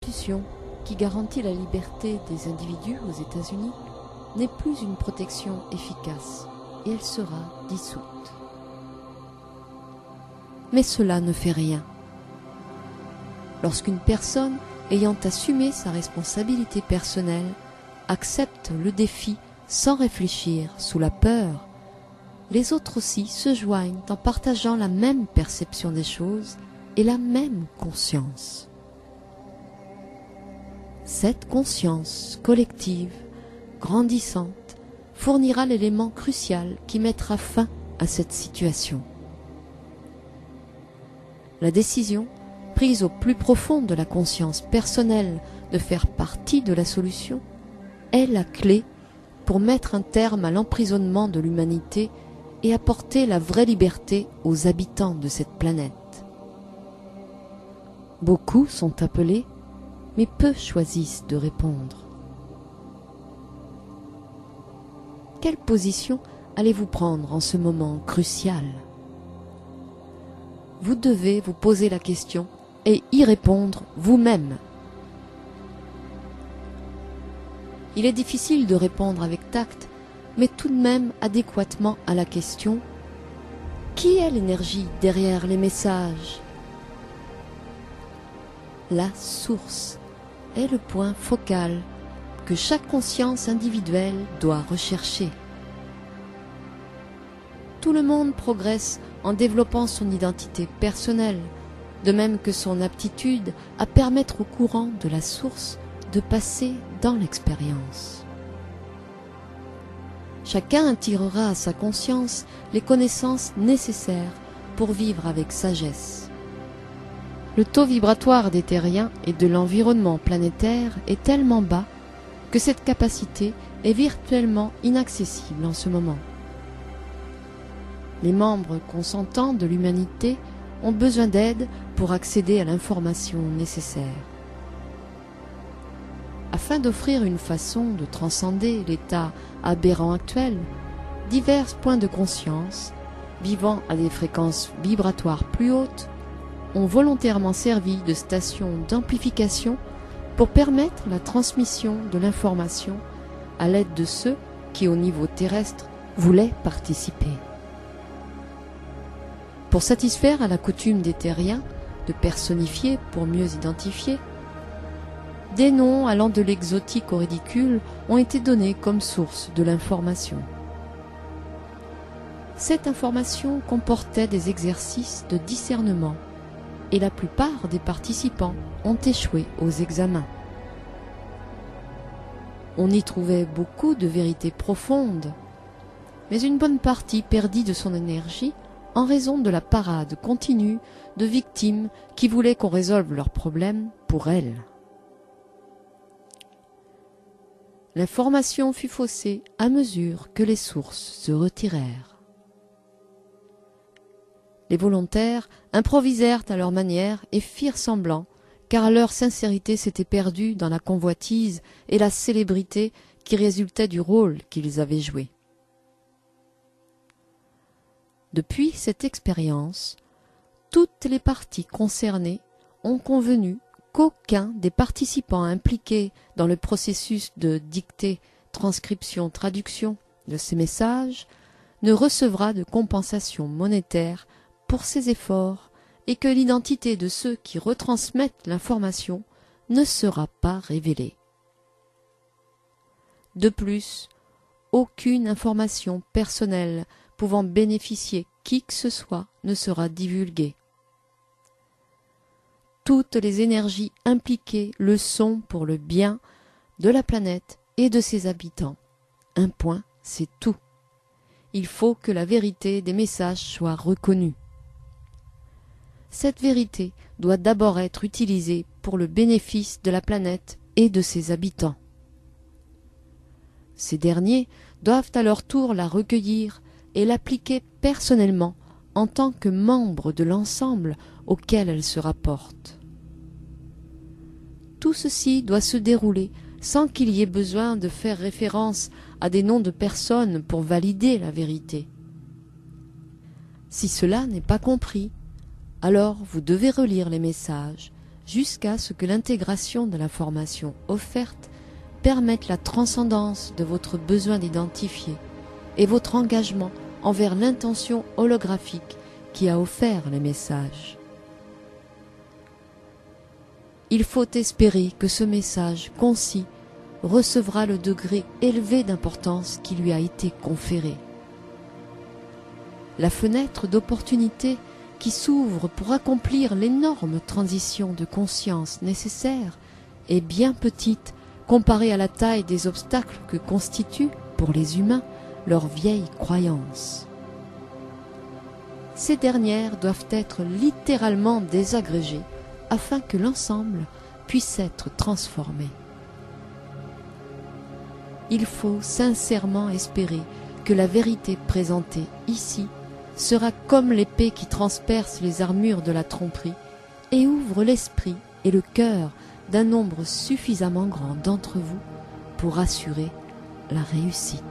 Constitution, qui garantit la liberté des individus aux États-Unis, n'est plus une protection efficace et elle sera dissoute. Mais cela ne fait rien. Lorsqu'une personne ayant assumé sa responsabilité personnelle accepte le défi sans réfléchir, sous la peur, les autres aussi se joignent en partageant la même perception des choses et la même conscience. Cette conscience collective, grandissante, fournira l'élément crucial qui mettra fin à cette situation. La décision, prise au plus profond de la conscience personnelle de faire partie de la solution, est la clé pour mettre un terme à l'emprisonnement de l'humanité et apporter la vraie liberté aux habitants de cette planète. Beaucoup sont appelés, mais peu choisissent de répondre. Quelle position allez-vous prendre en ce moment crucial? Vous devez vous poser la question et y répondre vous-même. Il est difficile de répondre avec tact, mais tout de même adéquatement à la question « Qui est l'énergie derrière les messages ?» La source est le point focal que chaque conscience individuelle doit rechercher. Tout le monde progresse en développant son identité personnelle, de même que son aptitude à permettre au courant de la source de passer dans l'expérience. Chacun attirera à sa conscience les connaissances nécessaires pour vivre avec sagesse. Le taux vibratoire des terriens et de l'environnement planétaire est tellement bas que cette capacité est virtuellement inaccessible en ce moment. Les membres consentants de l'humanité ont besoin d'aide pour accéder à l'information nécessaire. Afin d'offrir une façon de transcender l'état aberrant actuel, divers points de conscience, vivant à des fréquences vibratoires plus hautes, ont volontairement servi de station d'amplification pour permettre la transmission de l'information à l'aide de ceux qui, au niveau terrestre, voulaient participer. Pour satisfaire à la coutume des terriens de personnifier pour mieux identifier, des noms allant de l'exotique au ridicule ont été donnés comme source de l'information. Cette information comportait des exercices de discernement et la plupart des participants ont échoué aux examens. On y trouvait beaucoup de vérités profondes, mais une bonne partie perdit de son énergie en raison de la parade continue de victimes qui voulaient qu'on résolve leurs problèmes pour elles. L'information fut faussée à mesure que les sources se retirèrent. Les volontaires improvisèrent à leur manière et firent semblant, car leur sincérité s'était perdue dans la convoitise et la célébrité qui résultaient du rôle qu'ils avaient joué. Depuis cette expérience, toutes les parties concernées ont convenu qu'aucun des participants impliqués dans le processus de dictée, transcription, traduction de ces messages ne recevra de compensation monétaire pour ses efforts et que l'identité de ceux qui retransmettent l'information ne sera pas révélée. De plus, aucune information personnelle pouvant bénéficier qui que ce soit ne sera divulguée. Toutes les énergies impliquées le sont pour le bien de la planète et de ses habitants. Un point, c'est tout. Il faut que la vérité des messages soit reconnue. Cette vérité doit d'abord être utilisée pour le bénéfice de la planète et de ses habitants. Ces derniers doivent à leur tour la recueillir et l'appliquer personnellement en tant que membres de l'ensemble auquel elle se rapporte. Tout ceci doit se dérouler sans qu'il y ait besoin de faire référence à des noms de personnes pour valider la vérité. Si cela n'est pas compris, alors vous devez relire les messages, jusqu'à ce que l'intégration de la formation offerte permette la transcendance de votre besoin d'identifier et votre engagement envers l'intention holographique qui a offert les messages. Il faut espérer que ce message concis recevra le degré élevé d'importance qui lui a été conféré. La fenêtre d'opportunité qui s'ouvre pour accomplir l'énorme transition de conscience nécessaire est bien petite comparée à la taille des obstacles que constituent, pour les humains, leurs vieilles croyances. Ces dernières doivent être littéralement désagrégées afin que l'ensemble puisse être transformé. Il faut sincèrement espérer que la vérité présentée ici sera comme l'épée qui transperce les armures de la tromperie et ouvre l'esprit et le cœur d'un nombre suffisamment grand d'entre vous pour assurer la réussite.